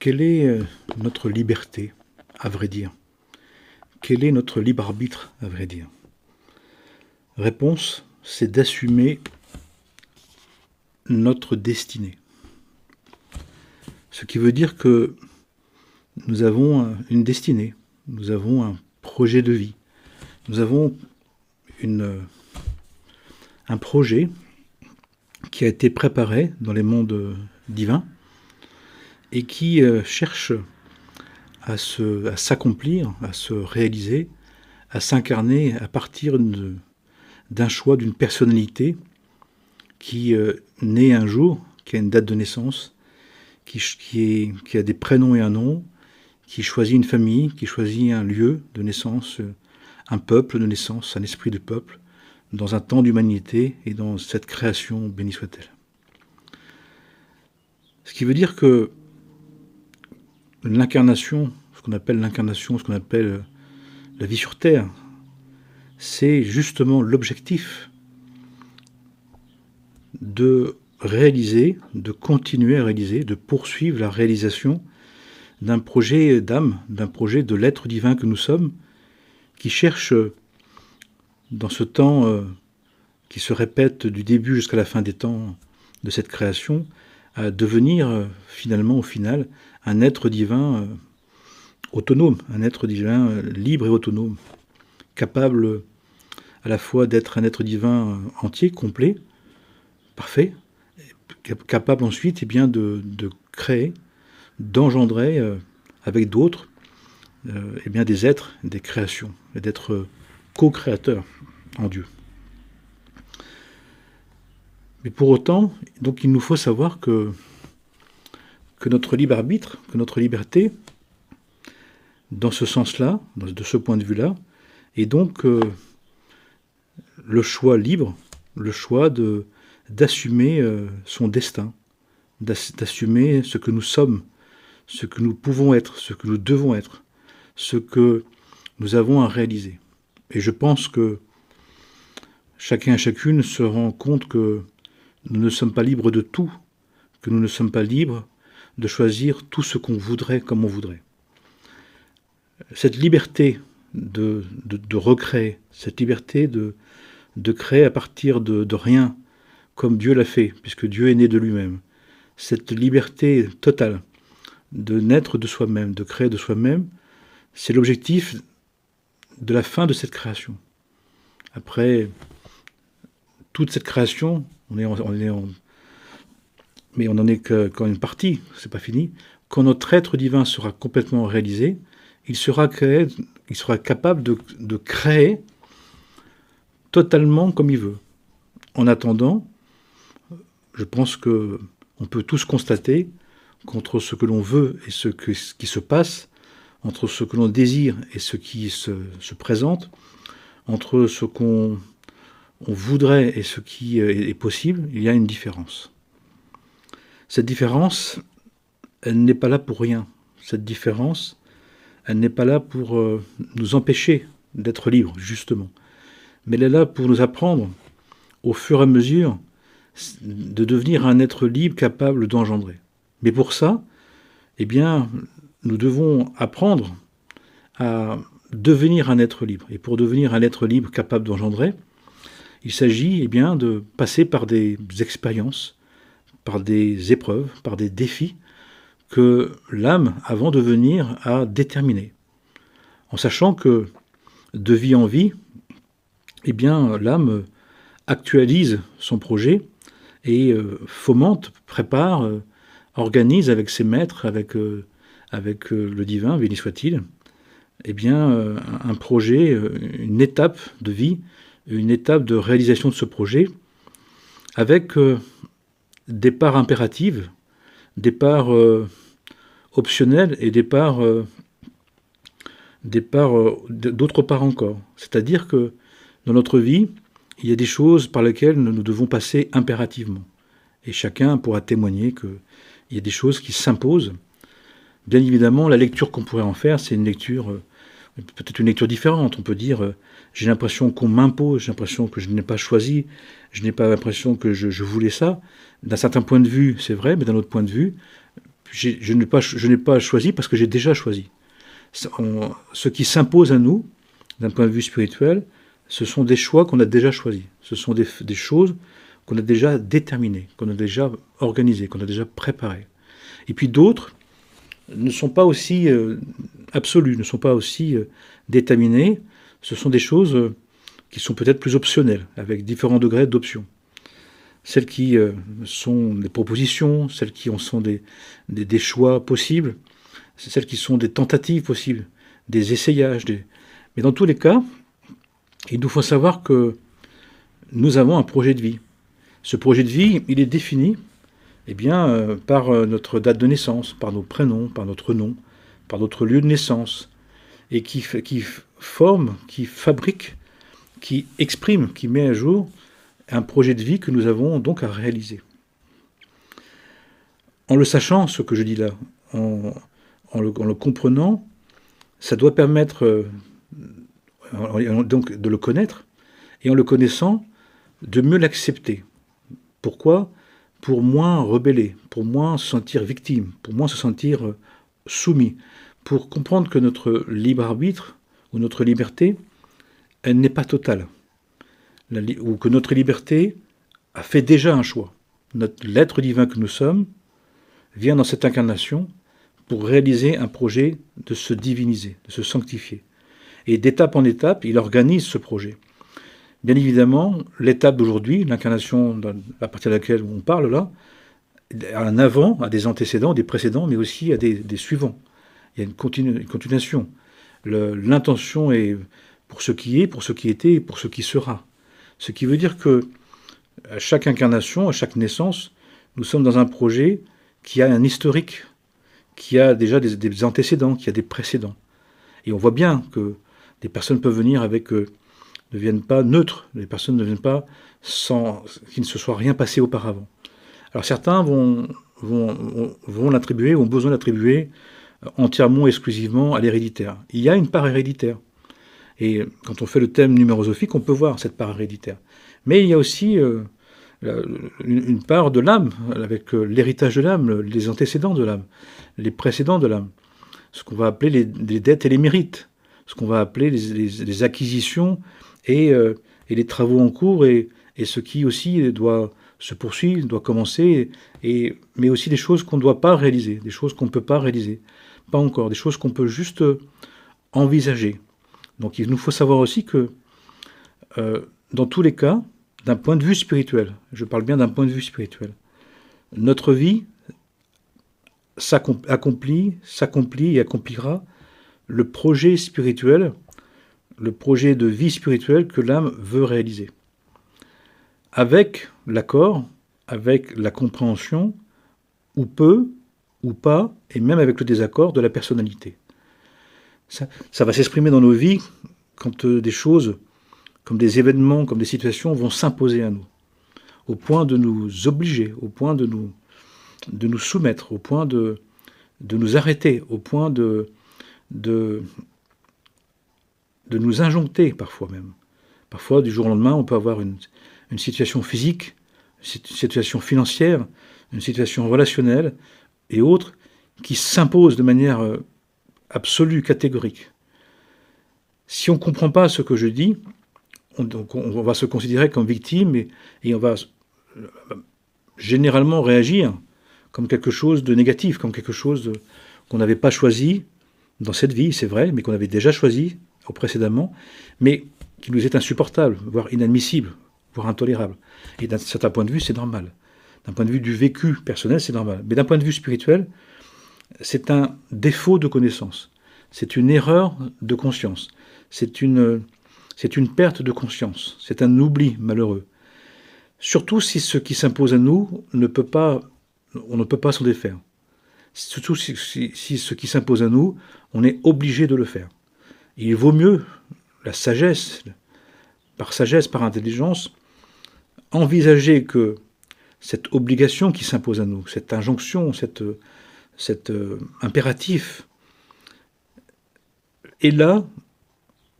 Quelle est notre liberté, à vrai dire? Quel est notre libre arbitre, à vrai dire? Réponse, c'est d'assumer notre destinée. Ce qui veut dire que nous avons une destinée, nous avons un projet de vie, nous avons un projet qui a été préparé dans les mondes divins et qui cherche à s'accomplir, à se réaliser, à s'incarner à partir d'un choix, d'une personnalité qui naît un jour, qui a une date de naissance, qui a des prénoms et un nom, qui choisit une famille, qui choisit un lieu de naissance, un peuple de naissance, un esprit de peuple, dans un temps d'humanité et dans cette création, bénie soit-elle. Ce qui veut dire que l'incarnation, ce qu'on appelle l'incarnation, ce qu'on appelle la vie sur Terre, c'est justement l'objectif de réaliser, de continuer à réaliser, de poursuivre la réalisation d'un projet d'âme, d'un projet de l'être divin que nous sommes, qui cherche, dans ce temps qui se répète du début jusqu'à la fin des temps de cette création, à devenir finalement, au final, un être divin autonome, un être divin libre et autonome, capable à la fois d'être un être divin entier, complet, parfait, capable ensuite de créer, d'engendrer avec d'autres des êtres, des créations, et d'être co-créateur en Dieu. Mais pour autant, donc il nous faut savoir que notre libre arbitre, que notre liberté, dans ce sens-là, de ce point de vue-là, est donc le choix libre, le choix d'assumer son destin, d'assumer ce que nous sommes, ce que nous pouvons être, ce que nous devons être, ce que nous avons à réaliser. Et je pense que chacun et chacune se rend compte que nous ne sommes pas libres de tout, que nous ne sommes pas libres de choisir tout ce qu'on voudrait comme on voudrait. Cette liberté de recréer, cette liberté de créer à partir de rien, comme Dieu l'a fait, puisque Dieu est né de lui-même, cette liberté totale de naître de soi-même, de créer de soi-même, c'est l'objectif de la fin de cette création. Après toute cette création, mais on n'en est qu'en une partie, c'est pas fini. Quand notre être divin sera complètement réalisé, il sera capable de créer totalement comme il veut. En attendant, je pense que on peut tous constater qu'entre ce que l'on veut et ce qui se passe, entre ce que l'on désire et ce qui se présente, entre ce qu'on voudrait et ce qui est possible, il y a une différence. Cette différence, elle n'est pas là pour rien. Cette différence, elle n'est pas là pour nous empêcher d'être libres, justement. Mais elle est là pour nous apprendre, au fur et à mesure, de devenir un être libre capable d'engendrer. Mais pour ça, nous devons apprendre à devenir un être libre. Et pour devenir un être libre capable d'engendrer, il s'agit de passer par des expériences, par des épreuves, par des défis que l'âme, avant de venir, a déterminés. En sachant que, de vie en vie, l'âme actualise son projet et fomente, prépare, organise avec ses maîtres, avec le divin, béni soit-il, un projet, une étape de vie, une étape de réalisation de ce projet, avec des parts impératives, des parts optionnelles et des parts d'autres parts encore. C'est-à-dire que dans notre vie, il y a des choses par lesquelles nous devons passer impérativement. Et chacun pourra témoigner qu'il y a des choses qui s'imposent. Bien évidemment, la lecture qu'on pourrait en faire, c'est une lecture, peut-être une lecture différente. On peut dire, j'ai l'impression qu'on m'impose, j'ai l'impression que je n'ai pas choisi, je n'ai pas l'impression que je voulais ça. D'un certain point de vue, c'est vrai, mais d'un autre point de vue, je n'ai pas choisi parce que j'ai déjà choisi. Ce qui s'impose à nous, d'un point de vue spirituel, ce sont des choix qu'on a déjà choisis. Ce sont des choses qu'on a déjà déterminées, qu'on a déjà organisées, qu'on a déjà préparées. Et puis d'autres ne sont pas aussi absolues, ne sont pas aussi déterminées. Ce sont des choses qui sont peut-être plus optionnelles, avec différents degrés d'options. Celles qui sont des propositions, celles qui en sont des choix possibles, celles qui sont des tentatives possibles, des essayages. Mais dans tous les cas, il nous faut savoir que nous avons un projet de vie. Ce projet de vie, il est défini par notre date de naissance, par nos prénoms, par notre nom, par notre lieu de naissance, et qui forme, qui fabrique, qui exprime, qui met à jour un projet de vie que nous avons donc à réaliser. En le sachant, ce que je dis là, en le comprenant, ça doit permettre donc de le connaître, et en le connaissant, de mieux l'accepter. Pourquoi ? Pour moins rebeller, pour moins se sentir victime, pour moins se sentir soumis, pour comprendre que notre libre arbitre ou notre liberté, elle n'est pas totale, ou que notre liberté a fait déjà un choix. L'être divin que nous sommes vient dans cette incarnation pour réaliser un projet de se diviniser, de se sanctifier. Et d'étape en étape, il organise ce projet. Bien évidemment, l'étape d'aujourd'hui, l'incarnation à partir de laquelle on parle là, a un avant, a des antécédents, des précédents, mais aussi a des suivants. Il y a une continuation. L'intention est pour ce qui est, pour ce qui était et pour ce qui sera. Ce qui veut dire que à chaque incarnation, à chaque naissance, nous sommes dans un projet qui a un historique, qui a déjà des antécédents, qui a des précédents. Et on voit bien que des personnes peuvent venir ne viennent pas neutres, les personnes ne viennent pas sans qu'il ne se soit rien passé auparavant. Alors certains vont l'attribuer, ont besoin d'attribuer entièrement, exclusivement à l'héréditaire. Il y a une part héréditaire. Et quand on fait le thème numérosophique, on peut voir cette part héréditaire. Mais il y a aussi une part de l'âme, avec l'héritage de l'âme, les antécédents de l'âme, les précédents de l'âme, ce qu'on va appeler les dettes et les mérites, ce qu'on va appeler les acquisitions et les travaux en cours, et ce qui aussi doit se poursuivre, doit commencer, mais aussi des choses qu'on ne doit pas réaliser, des choses qu'on ne peut pas réaliser, pas encore, des choses qu'on peut juste envisager. Donc il nous faut savoir aussi que dans tous les cas, d'un point de vue spirituel, je parle bien d'un point de vue spirituel, notre vie s'accomplit et accomplira le projet spirituel, le projet de vie spirituelle que l'âme veut réaliser. Avec l'accord, avec la compréhension, ou peu, ou pas, et même avec le désaccord de la personnalité. Ça va s'exprimer dans nos vies quand des choses, comme des événements, comme des situations vont s'imposer à nous, au point de nous obliger, au point de nous soumettre, au point de nous arrêter, au point de nous injoncter parfois même. Parfois, du jour au lendemain, on peut avoir une situation physique, une situation financière, une situation relationnelle et autres qui s'imposent de manière absolue, catégorique. Si on ne comprend pas ce que je dis, on va se considérer comme victime et on va généralement réagir comme quelque chose de négatif, comme quelque chose qu'on n'avait pas choisi dans cette vie, c'est vrai, mais qu'on avait déjà choisi précédemment, mais qui nous est insupportable, voire inadmissible, voire intolérable. Et d'un certain point de vue, c'est normal. D'un point de vue du vécu personnel, c'est normal. Mais d'un point de vue spirituel, c'est un défaut de connaissance. C'est une erreur de conscience. C'est une perte de conscience. C'est un oubli malheureux. Surtout si ce qui s'impose à nous, on ne peut pas s'en défaire. Surtout si ce qui s'impose à nous, on est obligé de le faire. Il vaut mieux, par sagesse, par intelligence, envisager que cette obligation qui s'impose à nous, cette injonction, cet impératif, est là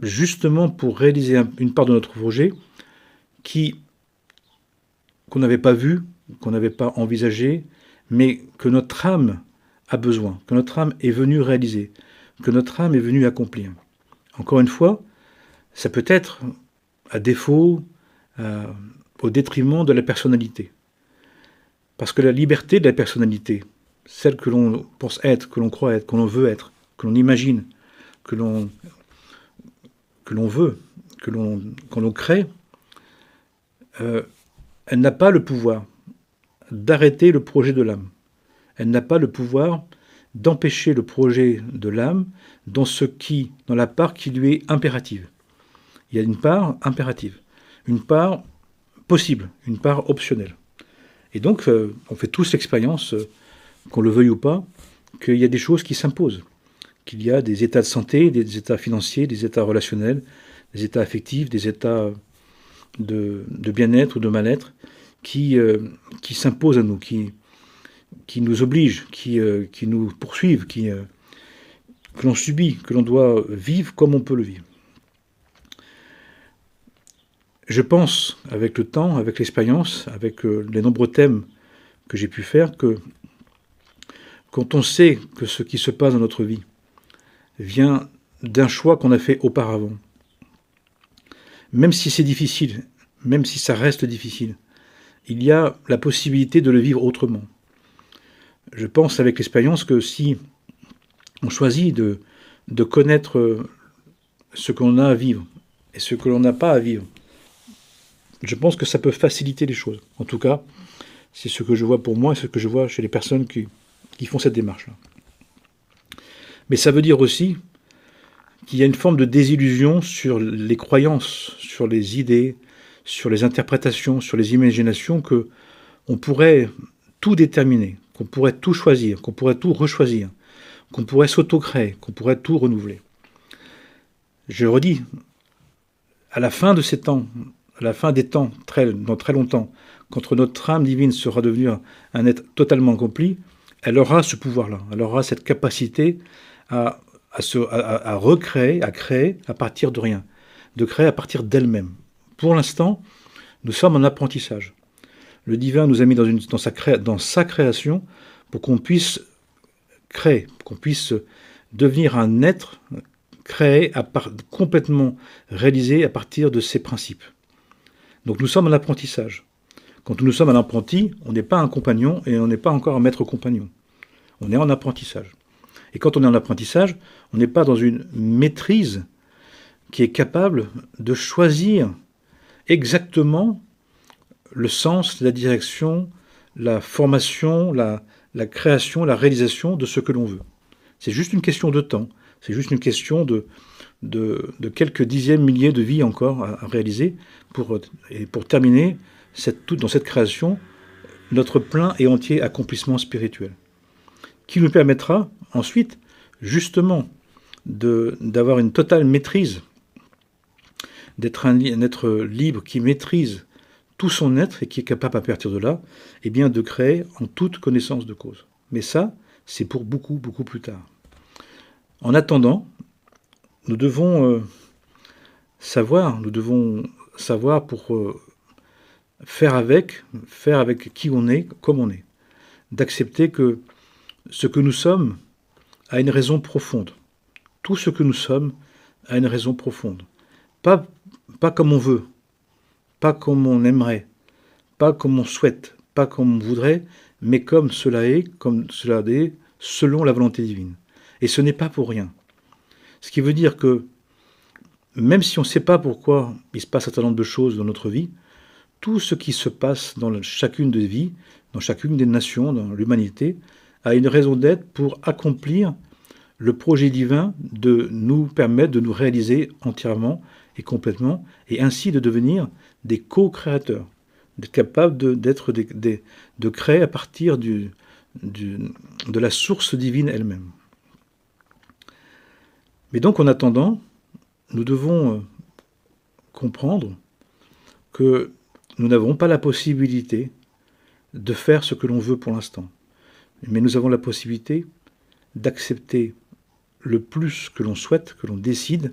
justement pour réaliser une part de notre projet qu'on n'avait pas vu, qu'on n'avait pas envisagé, mais que notre âme a besoin, que notre âme est venue réaliser, que notre âme est venue accomplir. Encore une fois, ça peut être à défaut, au détriment de la personnalité. Parce que la liberté de la personnalité, celle que l'on pense être, que l'on croit être, que l'on veut être, que l'on imagine, que l'on veut, que l'on crée, elle n'a pas le pouvoir d'arrêter le projet de l'âme. Elle n'a pas le pouvoir d'empêcher le projet de l'âme dans la part qui lui est impérative. Il y a une part impérative, une part possible, une part optionnelle. Et donc, on fait tous l'expérience, qu'on le veuille ou pas, qu'il y a des choses qui s'imposent, qu'il y a des états de santé, des états financiers, des états relationnels, des états affectifs, des états de bien-être ou de mal-être qui s'imposent à nous, qui nous obligent, qui nous poursuivent, que l'on subit, que l'on doit vivre comme on peut le vivre. Je pense, avec le temps, avec l'expérience, avec les nombreux thèmes que j'ai pu faire, que quand on sait que ce qui se passe dans notre vie vient d'un choix qu'on a fait auparavant, même si c'est difficile, même si ça reste difficile, il y a la possibilité de le vivre autrement. Je pense avec l'expérience que si on choisit de connaître ce qu'on a à vivre et ce que l'on n'a pas à vivre, je pense que ça peut faciliter les choses. En tout cas, c'est ce que je vois pour moi et ce que je vois chez les personnes qui font cette démarche-là. Mais ça veut dire aussi qu'il y a une forme de désillusion sur les croyances, sur les idées, sur les interprétations, sur les imaginations, qu'on pourrait tout déterminer, qu'on pourrait tout choisir, qu'on pourrait tout rechoisir, qu'on pourrait s'auto-créer, qu'on pourrait tout renouveler. Je redis, à la fin de ces temps, à la fin des temps, dans très longtemps, quand notre âme divine sera devenue un être totalement accompli, elle aura ce pouvoir-là, elle aura cette capacité à recréer, à créer à partir de rien, de créer à partir d'elle-même. Pour l'instant, nous sommes en apprentissage. Le divin nous a mis dans sa création pour qu'on puisse créer, qu'on puisse devenir un être créé, complètement réalisé à partir de ses principes. Donc nous sommes en apprentissage. Quand nous sommes un apprenti, on n'est pas un compagnon et on n'est pas encore un maître compagnon. On est en apprentissage. Et quand on est en apprentissage, on n'est pas dans une maîtrise qui est capable de choisir exactement le sens, la direction, la formation, la création, la réalisation de ce que l'on veut. C'est juste une question de temps. C'est juste une question de quelques dixièmes, milliers de vies encore à réaliser pour terminer dans cette création notre plein et entier accomplissement spirituel, qui nous permettra ensuite justement d'avoir une totale maîtrise, d'être un être libre qui maîtrise tout son être et qui est capable à partir de là, eh bien, de créer en toute connaissance de cause. Mais ça, c'est pour beaucoup, beaucoup plus tard. En attendant, nous devons savoir pour faire avec qui on est, comme on est. D'accepter que ce que nous sommes a une raison profonde. Tout ce que nous sommes a une raison profonde. Pas comme on veut, pas comme on aimerait, pas comme on souhaite, pas comme on voudrait, mais comme cela est selon la volonté divine. Et ce n'est pas pour rien. Ce qui veut dire que même si on ne sait pas pourquoi il se passe un certain nombre de choses dans notre vie, tout ce qui se passe dans chacune des vies, dans chacune des nations, dans l'humanité, a une raison d'être pour accomplir le projet divin de nous permettre de nous réaliser entièrement et complètement, et ainsi de devenir des co-créateurs, d'être capables de créer à partir de la source divine elle-même. Mais donc, en attendant, nous devons comprendre que nous n'avons pas la possibilité de faire ce que l'on veut pour l'instant. Mais nous avons la possibilité d'accepter le plus que l'on souhaite, que l'on décide,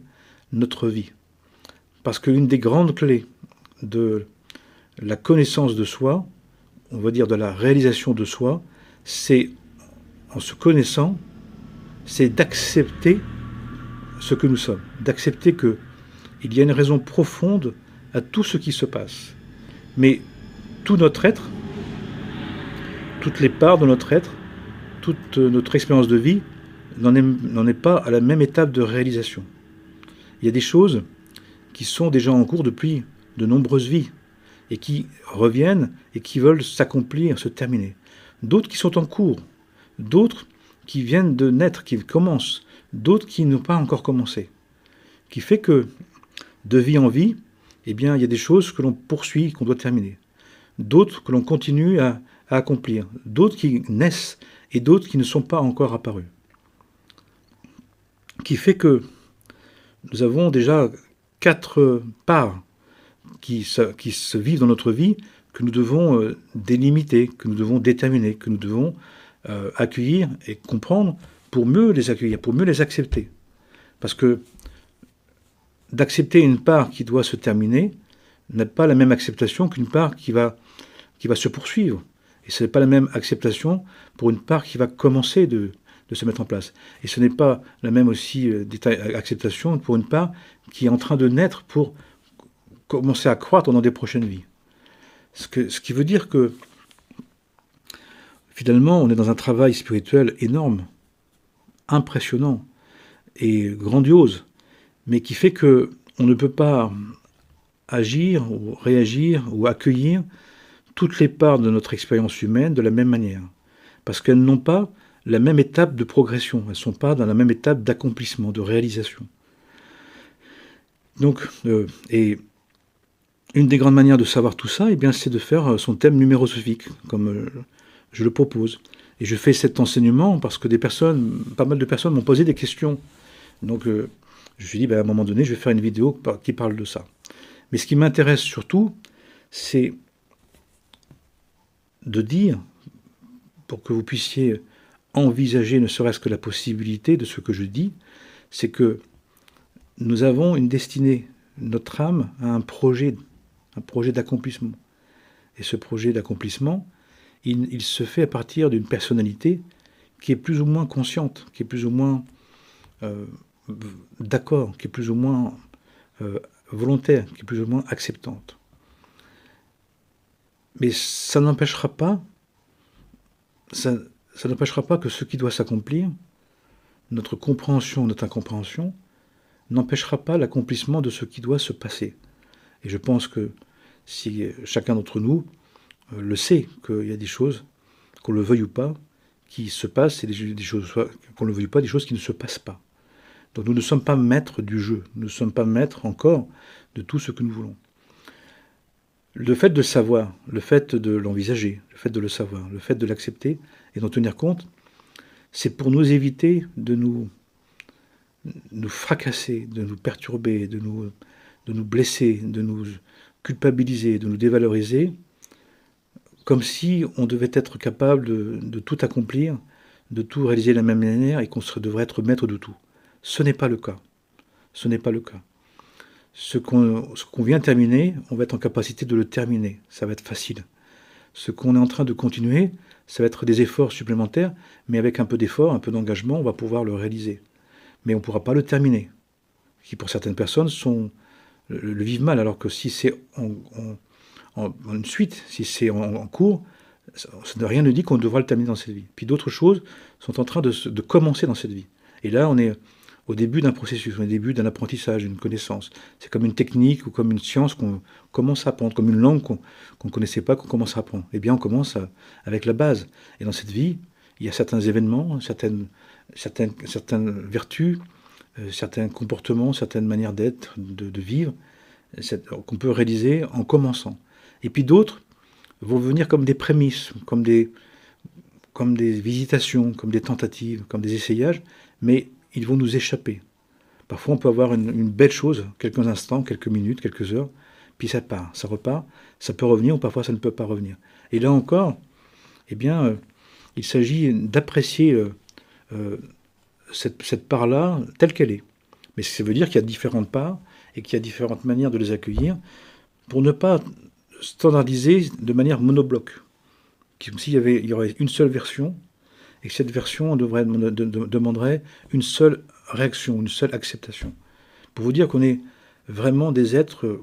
notre vie. Parce qu'une des grandes clés de la connaissance de soi, on va dire de la réalisation de soi, c'est en se connaissant, c'est d'accepter ce que nous sommes, d'accepter qu'il y a une raison profonde à tout ce qui se passe. Mais tout notre être, toutes les parts de notre être, toute notre expérience de vie n'en est pas à la même étape de réalisation. Il y a des choses qui sont déjà en cours depuis de nombreuses vies et qui reviennent et qui veulent s'accomplir, se terminer. D'autres qui sont en cours, d'autres qui viennent de naître, qui commencent, d'autres qui n'ont pas encore commencé. Qui fait que, de vie en vie, eh bien, il y a des choses que l'on poursuit, qu'on doit terminer. D'autres que l'on continue à accomplir. D'autres qui naissent et d'autres qui ne sont pas encore apparus. Qui fait que nous avons déjà 4 parts qui se vivent dans notre vie que nous devons délimiter, que nous devons déterminer, que nous devons accueillir et comprendre pour mieux les accueillir, pour mieux les accepter. Parce que d'accepter une part qui doit se terminer n'a pas la même acceptation qu'une part qui va se poursuivre. Et ce n'est pas la même acceptation pour une part qui va commencer de se mettre en place. Et ce n'est pas la même aussi acceptation pour une part qui est en train de naître pour commencer à croître dans des prochaines vies. Ce qui veut dire que finalement, on est dans un travail spirituel énorme, impressionnant et grandiose, mais qui fait que on ne peut pas agir ou réagir ou accueillir toutes les parts de notre expérience humaine de la même manière, parce qu'elles n'ont pas la même étape de progression, elles ne sont pas dans la même étape d'accomplissement, de réalisation. Donc, et une des grandes manières de savoir tout ça, eh bien, c'est de faire son thème numérosophique, comme je le propose. Et je fais cet enseignement parce que pas mal de personnes m'ont posé des questions. Donc, je me suis dit, à un moment donné, je vais faire une vidéo qui parle de ça. Mais ce qui m'intéresse surtout, c'est de dire, pour que vous puissiez envisager ne serait-ce que la possibilité de ce que je dis, c'est que nous avons une destinée, notre âme a un projet d'accomplissement. Et ce projet d'accomplissement, il se fait à partir d'une personnalité qui est plus ou moins consciente, qui est plus ou moins d'accord, qui est plus ou moins volontaire, qui est plus ou moins acceptante. Mais ça n'empêchera pas que ce qui doit s'accomplir, notre compréhension, notre incompréhension, n'empêchera pas l'accomplissement de ce qui doit se passer. Et je pense que si chacun d'entre nous le sait, qu'il y a des choses, qu'on le veuille ou pas, qui se passent, et des choses, qu'on le veuille ou pas, des choses qui ne se passent pas. Donc nous ne sommes pas maîtres du jeu, nous ne sommes pas maîtres encore de tout ce que nous voulons. Le fait de savoir, le fait de l'envisager, le fait de le savoir, le fait de l'accepter et d'en tenir compte, c'est pour nous éviter de nous fracasser, de nous perturber, de nous blesser, de nous culpabiliser, de nous dévaloriser, comme si on devait être capable de tout accomplir, de tout réaliser de la même manière et qu'on devrait être maître de tout. Ce n'est pas le cas. Ce n'est pas le cas. Ce qu'on vient terminer, on va être en capacité de le terminer. Ça va être facile. Ce qu'on est en train de continuer, ça va être des efforts supplémentaires, mais avec un peu d'effort, un peu d'engagement, on va pouvoir le réaliser. Mais on ne pourra pas le terminer. Qui pour certaines personnes le vivent mal, alors que si c'est en une suite, si c'est en cours, rien ne dit qu'on devra le terminer dans cette vie. Puis d'autres choses sont en train de commencer dans cette vie. Et là, on est au début d'un processus, on est au début d'un apprentissage, d'une connaissance. C'est comme une technique ou comme une science qu'on commence à apprendre, comme une langue qu'on ne connaissait pas, qu'on commence à apprendre. Eh bien, on commence avec la base. Et dans cette vie, il y a certains événements, certaines vertus, certains comportements, certaines manières d'être, de vivre, qu'on peut réaliser en commençant. Et puis d'autres vont venir comme des prémices, comme des visitations, comme des tentatives, comme des essayages, mais ils vont nous échapper. Parfois, on peut avoir une belle chose, quelques instants, quelques minutes, quelques heures, puis ça part, ça repart, ça peut revenir, ou parfois ça ne peut pas revenir. Et là encore, eh bien, il s'agit d'apprécier cette part-là telle qu'elle est. Mais ça veut dire qu'il y a différentes parts, et qu'il y a différentes manières de les accueillir, pour ne pas standardiser de manière monobloc. Comme s'il y aurait une seule version, et que cette version demanderait une seule réaction, une seule acceptation. Pour vous dire qu'on est vraiment des êtres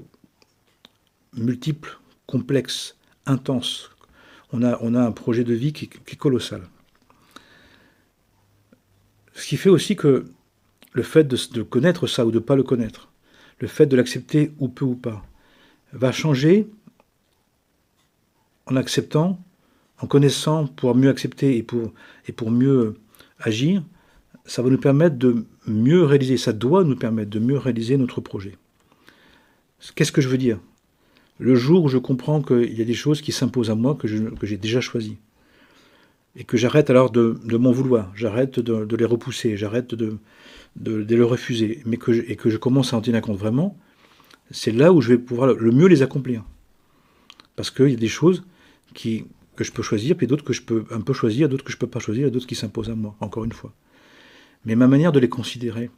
multiples, complexes, intenses. On a un projet de vie qui est colossal. Ce qui fait aussi que le fait de connaître ça ou de ne pas le connaître, le fait de l'accepter ou peu ou pas, va changer en acceptant, en connaissant pour mieux accepter et pour mieux agir. Ça va nous permettre de mieux réaliser, ça doit nous permettre de mieux réaliser notre projet. Qu'est-ce que je veux dire? Le jour où je comprends qu'il y a des choses qui s'imposent à moi, que j'ai déjà choisies, et que j'arrête alors de m'en vouloir, j'arrête de les repousser, j'arrête de les refuser, et que je commence à en tenir compte vraiment, c'est là où je vais pouvoir le mieux les accomplir. Parce qu'il y a des choses que je peux choisir, puis d'autres que je peux un peu choisir, d'autres que je ne peux pas choisir, et d'autres qui s'imposent à moi, encore une fois. Mais ma manière de les considérer,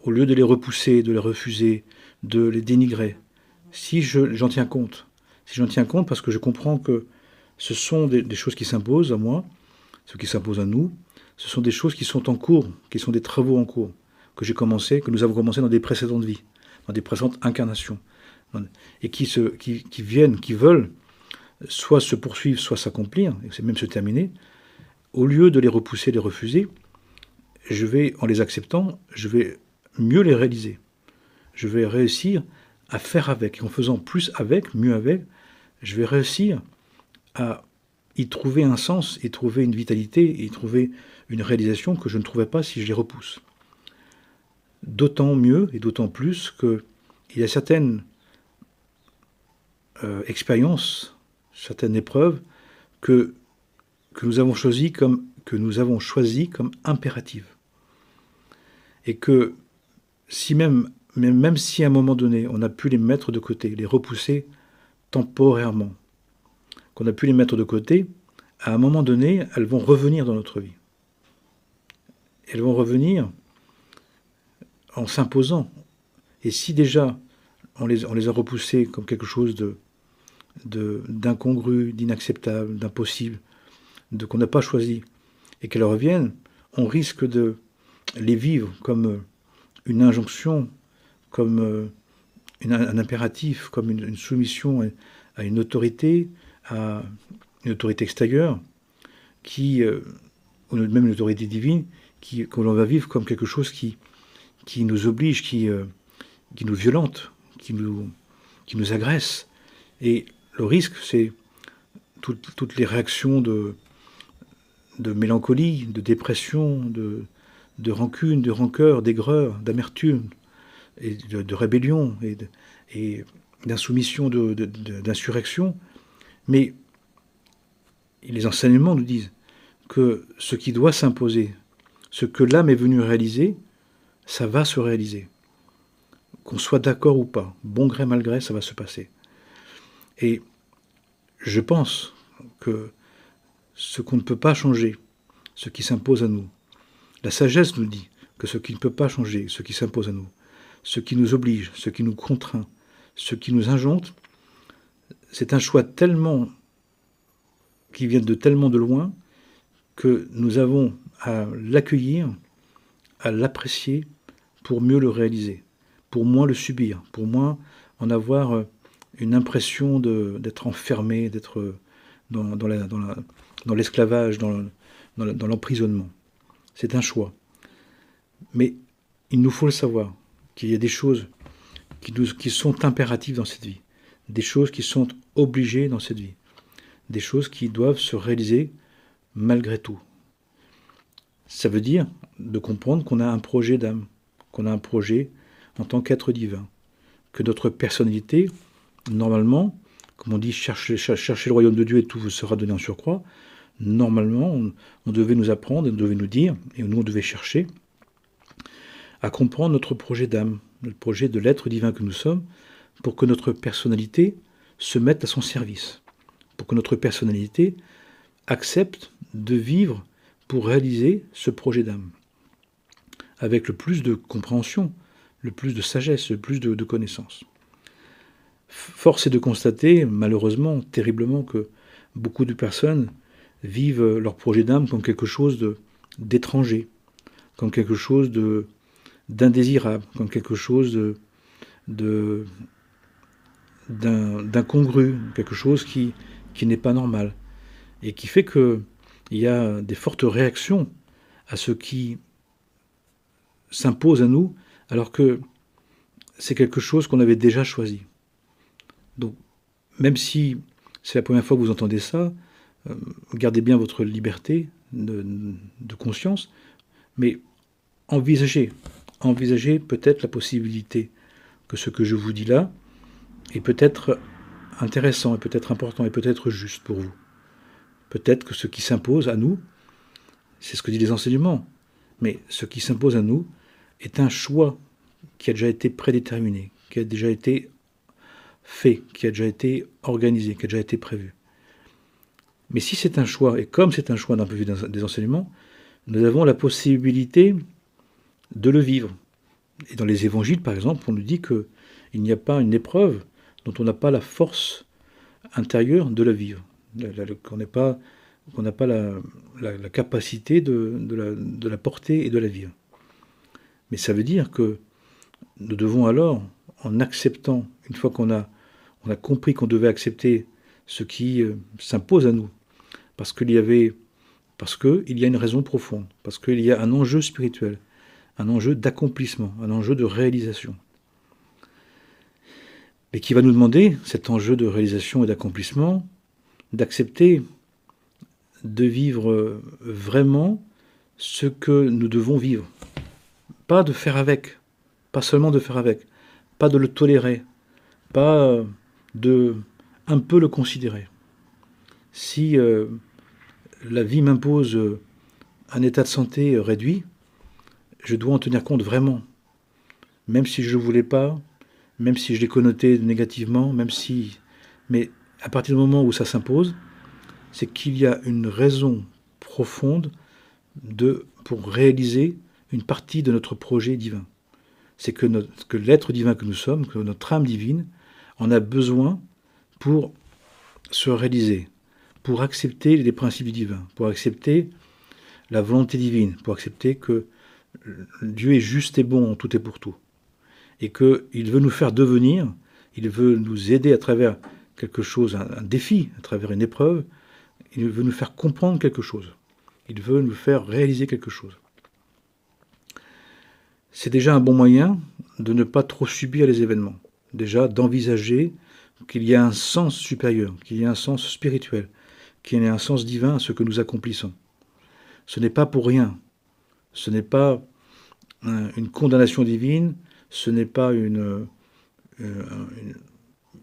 au lieu de les repousser, de les refuser, de les dénigrer, si j'en tiens compte parce que je comprends que ce sont des choses qui s'imposent à moi, ce qui s'imposent à nous, ce sont des choses qui sont en cours, qui sont des travaux en cours, que nous avons commencé dans des précédentes vies, dans des précédentes incarnations, et qui viennent, qui veulent soit se poursuivre, soit s'accomplir, et c'est même se terminer. Au lieu de les repousser, les refuser, en les acceptant, je vais mieux les réaliser. Je vais réussir à faire avec. Et en faisant plus avec, mieux avec, je vais réussir à y trouver un sens, y trouver une vitalité, y trouver une réalisation que je ne trouvais pas si je les repousse. D'autant mieux et d'autant plus qu'il y a certaines expériences, certaines épreuves que nous avons choisies comme impératives. Et que même si à un moment donné, on a pu les mettre de côté, les repousser temporairement, qu'on a pu les mettre de côté, à un moment donné, elles vont revenir dans notre vie. Elles vont revenir en s'imposant. Et si déjà on les a repoussées comme quelque chose d'incongru, d'inacceptable, d'impossible, qu'on n'a pas choisi, et qu'elles reviennent, on risque de les vivre comme une injonction, comme un impératif, comme une soumission à une autorité, à une autorité extérieure, ou même une autorité divine, que l'on va vivre comme quelque chose qui nous oblige, qui nous violente, qui nous agresse. Et le risque, c'est toutes les réactions de mélancolie, de dépression, de rancune, de rancœur, d'aigreur, d'amertume, et de rébellion, et d'insoumission, d'insurrection. Mais les enseignements nous disent que ce qui doit s'imposer, ce que l'âme est venue réaliser, ça va se réaliser. Qu'on soit d'accord ou pas, bon gré, mal gré, ça va se passer. Et je pense que ce qu'on ne peut pas changer, ce qui s'impose à nous, la sagesse nous dit que ce qui ne peut pas changer, ce qui s'impose à nous, ce qui nous oblige, ce qui nous contraint, ce qui nous injoncte, c'est un choix qui vient de tellement de loin que nous avons à l'accueillir, à l'apprécier pour mieux le réaliser, pour moins le subir, pour moins en avoir une impression d'être enfermé, d'être dans l'esclavage, dans l'emprisonnement. C'est un choix. Mais il nous faut le savoir, qu'il y a des choses qui sont impératives dans cette vie, des choses qui sont obligées dans cette vie, des choses qui doivent se réaliser malgré tout. Ça veut dire de comprendre qu'on a un projet d'âme, qu'on a un projet en tant qu'être divin, que notre personnalité, normalement, comme on dit, cherchez le royaume de Dieu et tout vous sera donné en surcroît, normalement, on devait nous apprendre, on devait nous dire, et nous on devait chercher à comprendre notre projet d'âme, notre projet de l'être divin que nous sommes, pour que notre personnalité se mette à son service, pour que notre personnalité accepte de vivre pour réaliser ce projet d'âme, avec le plus de compréhension, le plus de sagesse, le plus de connaissance. Force est de constater, malheureusement, terriblement, que beaucoup de personnes vivent leur projet d'âme comme quelque chose d'étranger, comme quelque chose d'indésirable, comme quelque chose d'incongru, quelque chose qui n'est pas normal, et qui fait qu'il y a des fortes réactions à ce qui s'impose à nous, alors que c'est quelque chose qu'on avait déjà choisi. Donc, même si c'est la première fois que vous entendez ça, gardez bien votre liberté de conscience, mais envisagez peut-être la possibilité que ce que je vous dis là est peut-être intéressant, et peut-être important, et peut-être juste pour vous. Peut-être que ce qui s'impose à nous, c'est ce que disent les enseignements, mais ce qui s'impose à nous est un choix qui a déjà été prédéterminé, qui a déjà été fait, qui a déjà été organisé, qui a déjà été prévu. Mais si c'est un choix, et comme c'est un choix d'un point de vue des enseignements, nous avons la possibilité de le vivre. Et dans les évangiles, par exemple, on nous dit qu'il n'y a pas une épreuve dont on n'a pas la force intérieure de la vivre, qu'on n'a pas la capacité de la porter et de la vivre. Mais ça veut dire que nous devons alors, en acceptant, une fois qu'on a compris qu'on devait accepter ce qui s'impose à nous, parce qu'il y a une raison profonde, parce qu'il y a un enjeu spirituel, un enjeu d'accomplissement, un enjeu de réalisation. Et qui va nous demander, cet enjeu de réalisation et d'accomplissement, d'accepter de vivre vraiment ce que nous devons vivre. Pas de faire avec, pas seulement de faire avec, pas de le tolérer, pas de un peu le considérer. Si la vie m'impose un état de santé réduit, je dois en tenir compte vraiment, même si je ne voulais pas, même si je l'ai connoté négativement, mais à partir du moment où ça s'impose, c'est qu'il y a une raison profonde pour réaliser une partie de notre projet divin. C'est que l'être divin que nous sommes, que notre âme divine, en a besoin pour se réaliser, pour accepter les principes divins, pour accepter la volonté divine, pour accepter que Dieu est juste et bon en tout et pour tout. Et qu'il veut nous faire devenir, il veut nous aider à travers quelque chose, un défi, à travers une épreuve, il veut nous faire comprendre quelque chose. Il veut nous faire réaliser quelque chose. C'est déjà un bon moyen de ne pas trop subir les événements. Déjà d'envisager qu'il y a un sens supérieur, qu'il y a un sens spirituel, qu'il y a un sens divin à ce que nous accomplissons. Ce n'est pas pour rien. Ce n'est pas une condamnation divine, ce n'est pas une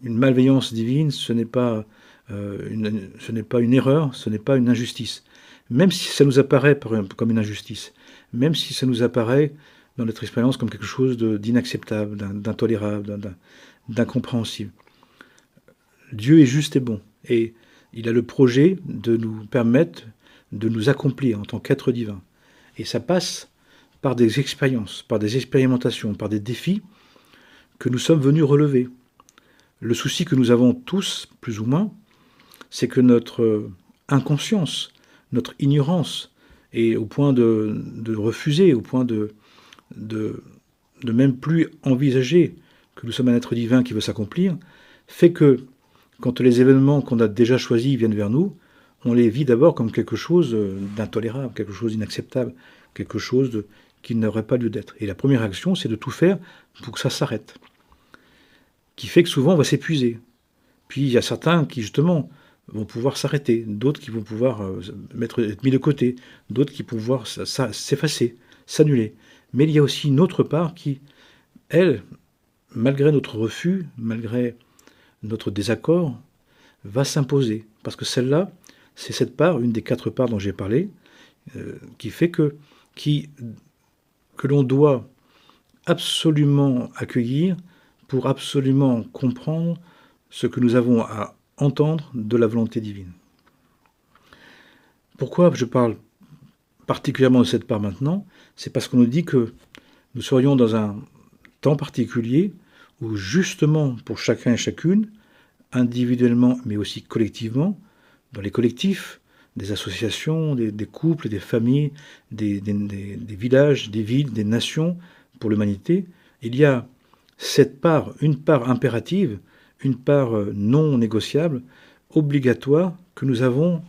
malveillance divine, ce n'est pas une erreur, ce n'est pas une injustice. Même si ça nous apparaît comme une injustice, même si ça nous apparaît dans notre expérience comme quelque chose d'inacceptable, d'intolérable, d'incompréhensible. Dieu est juste et bon, et il a le projet de nous permettre de nous accomplir en tant qu'être divin. Et ça passe par des expériences, par des expérimentations, par des défis que nous sommes venus relever. Le souci que nous avons tous, plus ou moins, c'est que notre inconscience, notre ignorance, est au point de refuser, au point de même plus envisager que nous sommes un être divin qui veut s'accomplir, fait que quand les événements qu'on a déjà choisis viennent vers nous, on les vit d'abord comme quelque chose d'intolérable, quelque chose d'inacceptable, quelque chose qui n'aurait pas lieu d'être. Et la première action, c'est de tout faire pour que ça s'arrête. Qui fait que souvent on va s'épuiser. Puis il y a certains qui justement vont pouvoir s'arrêter, d'autres qui vont pouvoir être mis de côté, d'autres qui vont pouvoir s'effacer, s'annuler. Mais il y a aussi une autre part qui, elle, malgré notre refus, malgré notre désaccord, va s'imposer. Parce que celle-là, c'est cette part, une des 4 parts dont j'ai parlé, qui fait que l'on doit absolument accueillir pour absolument comprendre ce que nous avons à entendre de la volonté divine. Pourquoi je parle particulièrement de cette part maintenant? C'est parce qu'on nous dit que nous serions dans un temps particulier où justement pour chacun et chacune, individuellement mais aussi collectivement, dans les collectifs, des associations, des couples, des familles, des villages, des villes, des nations, pour l'humanité, il y a cette part, une part impérative, une part non négociable, obligatoire, que nous avons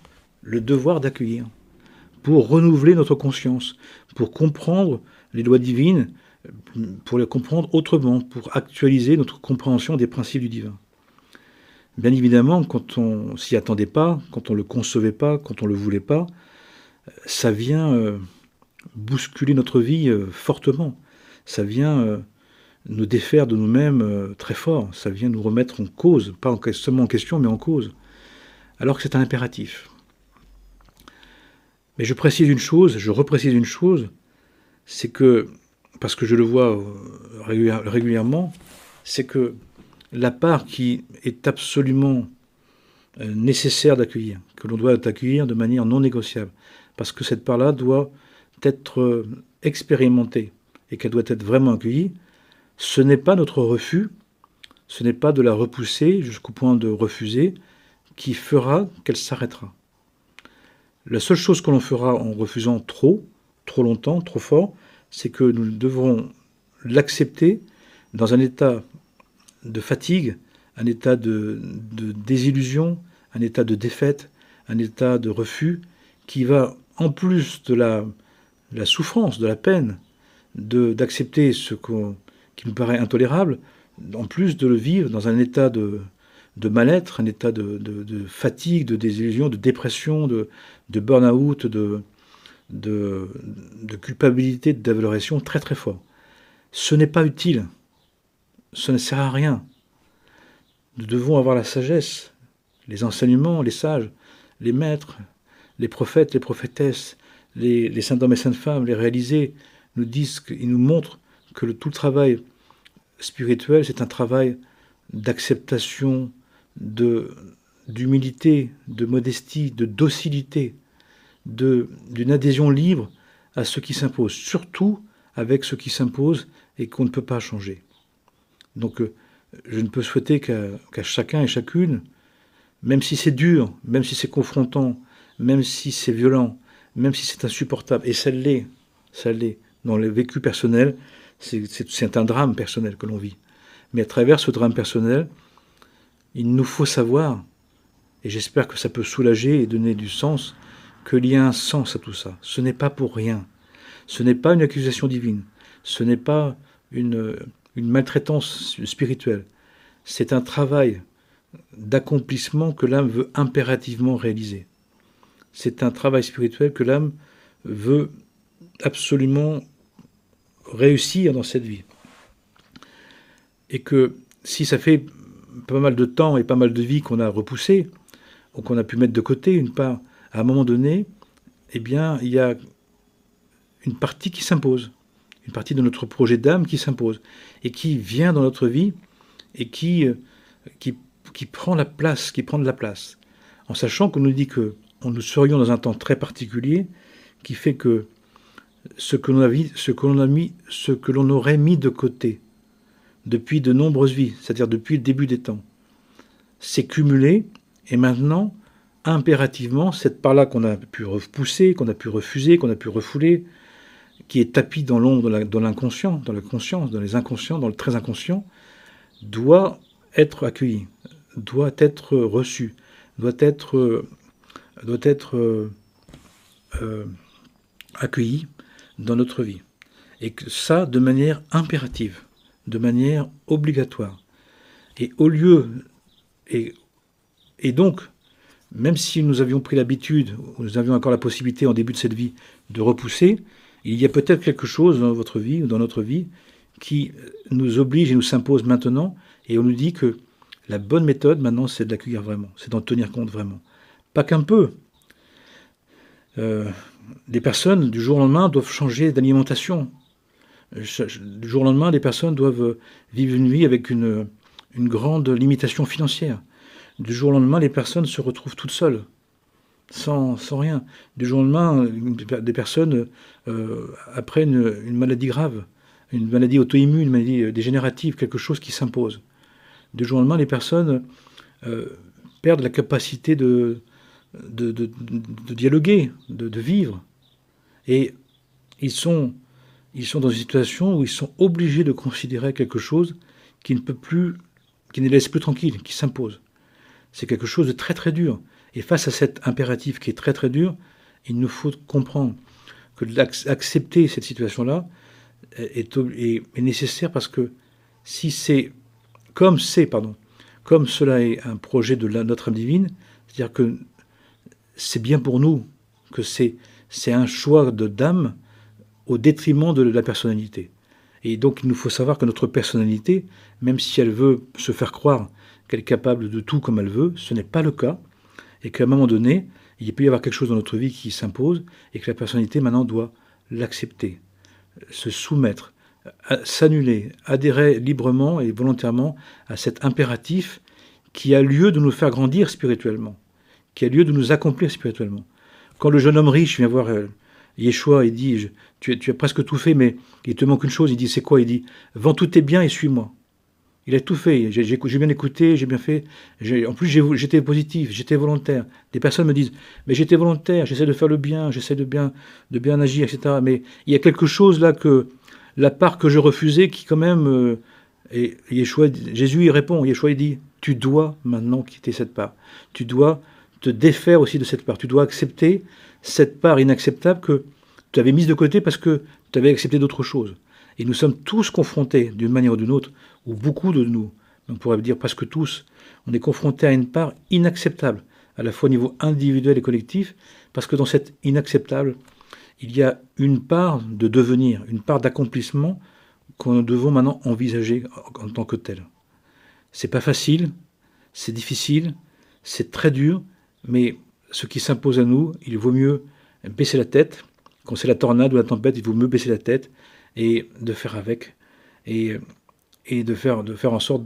le devoir d'accueillir, pour renouveler notre conscience, pour comprendre les lois divines, pour les comprendre autrement, pour actualiser notre compréhension des principes du divin. Bien évidemment, quand on s'y attendait pas, quand on le concevait pas, quand on le voulait pas, ça vient bousculer notre vie fortement. Ça vient nous défaire de nous-mêmes très fort. Ça vient nous remettre en cause, pas seulement en question, mais en cause. Alors que c'est un impératif. Mais je reprécise une chose, c'est que, parce que je le vois régulièrement, c'est que la part qui est absolument nécessaire d'accueillir, que l'on doit accueillir de manière non négociable, parce que cette part-là doit être expérimentée et qu'elle doit être vraiment accueillie, ce n'est pas notre refus, ce n'est pas de la repousser jusqu'au point de refuser qui fera qu'elle s'arrêtera. La seule chose que l'on fera en refusant trop longtemps, trop fort, c'est que nous devrons l'accepter dans un état de fatigue, un état de désillusion, un état de défaite, un état de refus, qui va, en plus de la souffrance, de la peine, d'accepter ce qui nous paraît intolérable, en plus de le vivre dans un état de mal-être, un état de fatigue, de désillusion, de dépression, de burn-out, de culpabilité, de dévalorisation très très fort. Ce n'est pas utile. Ça ne sert à rien. Nous devons avoir la sagesse, les enseignements, les sages, les maîtres, les prophètes, les prophétesses, les saints hommes et saintes femmes, les réalisés, nous disent, ils nous montrent que tout le travail spirituel, c'est un travail d'acceptation, d'humilité, de modestie, de docilité, d'une adhésion libre à ce qui s'impose, surtout avec ce qui s'impose et qu'on ne peut pas changer. Donc je ne peux souhaiter qu'à chacun et chacune, même si c'est dur, même si c'est confrontant, même si c'est violent, même si c'est insupportable, et ça l'est, dans le vécu personnel, c'est un drame personnel que l'on vit. Mais à travers ce drame personnel, il nous faut savoir, et j'espère que ça peut soulager et donner du sens, qu'il y a un sens à tout ça. Ce n'est pas pour rien. Ce n'est pas une accusation divine. Ce n'est pas une maltraitance spirituelle. C'est un travail d'accomplissement que l'âme veut impérativement réaliser. C'est un travail spirituel que l'âme veut absolument réussir dans cette vie. Et que si ça fait pas mal de temps et pas mal de vies qu'on a repoussé, ou qu'on a pu mettre de côté une part, à un moment donné, eh bien, il y a une partie qui s'impose, une partie de notre projet d'âme qui s'impose, et qui vient dans notre vie, et qui prend la place, qui prend de la place, en sachant qu'on nous dit que nous serions dans un temps très particulier, qui fait que ce que l'on aurait mis de côté depuis de nombreuses vies, c'est-à-dire depuis le début des temps, s'est cumulé, et maintenant, impérativement, cette part-là qu'on a pu repousser, qu'on a pu refuser, qu'on a pu refouler, qui est tapie dans l'ombre de l'inconscient, dans la conscience, dans les inconscients, dans le très inconscient, doit être accueillie, doit être reçue, doit être accueillie dans notre vie. Et que ça, de manière impérative, de manière obligatoire. Et au lieu... Et donc, même si nous avions pris l'habitude, ou nous avions encore la possibilité en début de cette vie de repousser, il y a peut-être quelque chose dans votre vie ou dans notre vie qui nous oblige et nous s'impose maintenant, et on nous dit que la bonne méthode maintenant, c'est de l'accueillir vraiment, c'est d'en tenir compte vraiment. Pas qu'un peu. Des personnes, du jour au lendemain, doivent changer d'alimentation. Du jour au lendemain, des personnes doivent vivre une vie avec une grande limitation financière. Du jour au lendemain, les personnes se retrouvent toutes seules, sans rien. Du jour au lendemain, des personnes apprennent une maladie grave, une maladie auto-immune, une maladie dégénérative, quelque chose qui s'impose. Du jour au lendemain, les personnes perdent la capacité de de dialoguer, de vivre. Et ils sont dans une situation où ils sont obligés de considérer quelque chose qui ne peut plus, qui ne les laisse plus tranquilles, qui s'impose. C'est quelque chose de très très dur. Et face à cet impératif qui est très très dur, il nous faut comprendre que accepter cette situation-là est nécessaire, parce que si c'est comme cela est un projet de notre âme divine, c'est-à-dire que c'est bien pour nous, que c'est un choix d'âme au détriment de la personnalité. Et donc il nous faut savoir que notre personnalité, même si elle veut se faire croire qu'elle est capable de tout comme elle veut, ce n'est pas le cas, et qu'à un moment donné, il peut y avoir quelque chose dans notre vie qui s'impose, et que la personnalité maintenant doit l'accepter, se soumettre, s'annuler, adhérer librement et volontairement à cet impératif qui a lieu de nous faire grandir spirituellement, qui a lieu de nous accomplir spirituellement. Quand le jeune homme riche vient voir Yeshua, il dit, tu as presque tout fait, mais il te manque une chose. Il dit, c'est quoi? Il dit, vends tous tes biens et suis-moi. Il a tout fait, j'ai bien écouté, j'ai bien fait. En plus, j'étais positif, j'étais volontaire. Des personnes me disent, mais j'étais volontaire, j'essaie de faire le bien, j'essaie de bien agir, etc. Mais il y a quelque chose là, que la part que je refusais, qui quand même... et Yeshua, Jésus, il répond, Yeshua, il dit, tu dois maintenant quitter cette part. Tu dois te défaire aussi de cette part. Tu dois accepter cette part inacceptable que tu avais mise de côté parce que tu avais accepté d'autres choses. Et nous sommes tous confrontés, d'une manière ou d'une autre, ou beaucoup de nous, on pourrait dire presque tous, on est confrontés à une part inacceptable, à la fois au niveau individuel et collectif, parce que dans cette inacceptable, il y a une part de devenir, une part d'accomplissement que nous devons maintenant envisager en tant que tel. C'est pas facile, c'est difficile, c'est très dur, mais ce qui s'impose à nous, il vaut mieux baisser la tête. Quand c'est la tornade ou la tempête, il vaut mieux baisser la tête et de faire avec, et de faire en sorte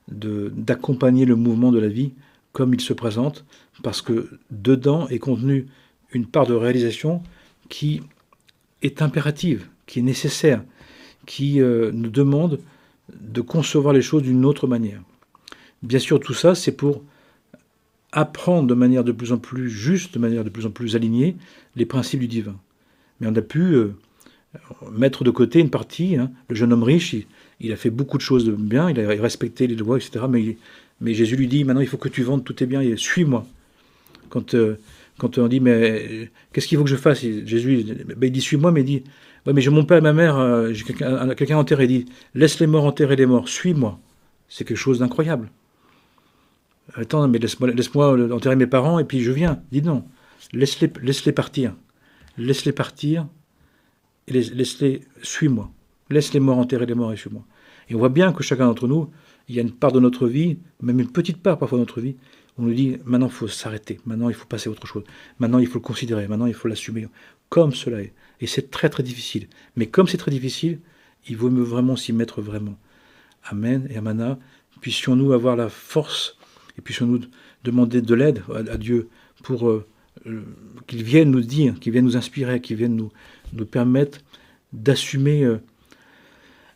d'accompagner le mouvement de la vie comme il se présente, parce que dedans est contenue une part de réalisation qui est impérative, qui est nécessaire, qui nous demande de concevoir les choses d'une autre manière. Bien sûr, tout ça, c'est pour apprendre de manière de plus en plus juste, de manière de plus en plus alignée, les principes du divin. Mais on a pu mettre de côté une partie. Le jeune homme riche, il a fait beaucoup de choses de bien, il a respecté les lois, etc. Mais Jésus lui dit, maintenant il faut que tu vendes tous tes biens et suis-moi. Quand on dit, mais qu'est-ce qu'il faut que je fasse? Jésus, il dit, suis-moi, mais il dit, ouais, mais j'ai mon père et ma mère, j'ai quelqu'un enterré, il dit, laisse les morts enterrer les morts, suis-moi. C'est quelque chose d'incroyable. Attends, mais laisse-moi enterrer mes parents et puis je viens. Dis non, laisse-les partir. Laisse-les partir et laisse-les, suis-moi. Laisse les morts enterrer les morts et suis-moi. Et on voit bien que chacun d'entre nous, il y a une part de notre vie, même une petite part parfois de notre vie, où on nous dit, maintenant il faut s'arrêter, maintenant il faut passer à autre chose, maintenant il faut le considérer, maintenant il faut l'assumer, comme cela est. Et c'est très très difficile. Mais comme c'est très difficile, il vaut mieux vraiment s'y mettre vraiment. Amen et Amana, puissions-nous avoir la force et puissions-nous demander de l'aide à Dieu pour qu'il vienne nous dire, qu'il vienne nous inspirer, qu'il vienne nous permettre d'assumer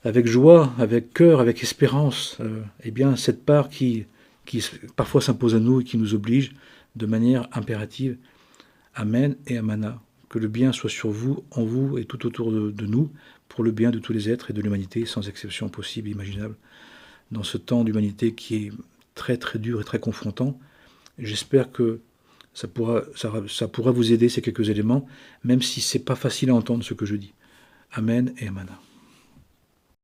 avec joie, avec cœur, avec espérance, eh bien cette part qui parfois s'impose à nous et qui nous oblige de manière impérative. Amen et Amana. Que le bien soit sur vous, en vous et tout autour de nous, pour le bien de tous les êtres et de l'humanité, sans exception possible et imaginable, dans ce temps d'humanité qui est très très dur et très confrontant. J'espère que ça pourra vous aider, ces quelques éléments, même si ce n'est pas facile à entendre ce que je dis. Amen et Amana.